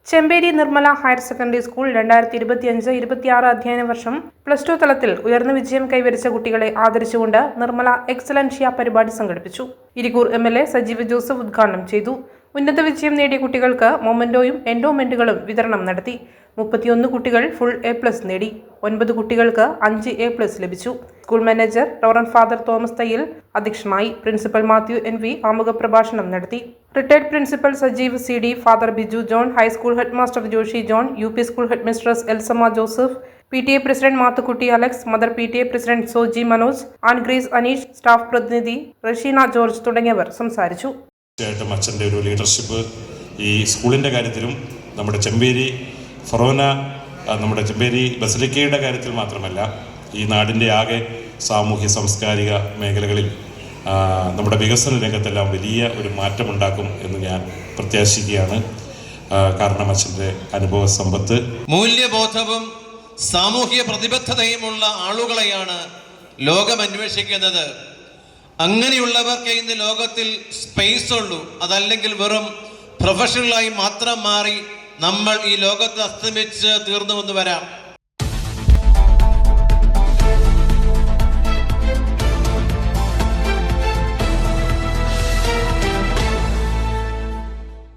Chemperi Nirmala higher secondary school 2025-26 അധ്യയന വർഷം +2 തലത്തിൽ ഉയർന്ന വിജയം കൈവരിച്ച കുട്ടികളെ ആദരിച്ചുകൊണ്ട് നിർമ്മല എക്സലൻഷ്യ പരിപാടി സംഘടിപ്പിച്ചു. ഇരിക്കൂർ MLA സജീവ് ജോസഫ് ഉദ്ഘാടനം ചെയ്തു. ഉന്നത വിജയം നേടിയ കുട്ടികൾക്ക് മൊമെന്റോയും എൻഡോമെന്റുകളും വിതരണം നടത്തി. 31 കുട്ടികൾ ഫുൾ A+ നേടി. 9 കുട്ടികൾക്ക് 5A+ ലഭിച്ചു. School manager reverend father Thomas Thayyil അധ്യക്ഷനായി. പ്രിൻസിപ്പൽ മാത്യു NV ആമുഖ പ്രഭാഷണം നടത്തി. Retired principal Sajeev CD, father Biju John, high school headmaster Joshi John, UP school headmistress Elsamma Joseph, PTA president Mathukutty Alex, mother PTA president Soji Manoj, ആൻഗ്രീസ് അനീഷ്, സ്റ്റാഫ് പ്രതിനിധി റഷീന ജോർജ് തുടങ്ങിയവർ സംസാരിച്ചു. അച്ഛൻ്റെ ഒരു ലീഡർഷിപ്പ് ഈ സ്കൂളിൻ്റെ കാര്യത്തിലും നമ്മുടെ ചെമ്പേരി ഫൊറോന നമ്മുടെ ചെമ്പേരി ബസലിക്കയുടെ കാര്യത്തിൽ മാത്രമല്ല ഈ നാടിൻ്റെ ആകെ സാമൂഹ്യ സാംസ്കാരിക മേഖലകളിൽ നമ്മുടെ വികസന രംഗത്തെല്ലാം വലിയ ഒരു മാറ്റമുണ്ടാക്കും എന്ന് ഞാൻ പ്രത്യാശിക്കുകയാണ്. കാരണം അച്ഛൻ്റെ അനുഭവ സമ്പത്ത്, മൂല്യബോധവും സാമൂഹ്യ പ്രതിബദ്ധതയുമുള്ള ആളുകളെയാണ് ലോകം അന്വേഷിക്കുന്നത്. അങ്ങനെയുള്ളവർക്ക് ഇന്ന് ലോകത്തിൽ സ്പേസ് ഉള്ളൂ. അതല്ലെങ്കിൽ വെറും പ്രൊഫഷണലായി മാത്രം മാറി നമ്മൾ ഈ ലോകത്ത് അസ്തമിച്ച് തീർന്നുവെന്ന് വരാം.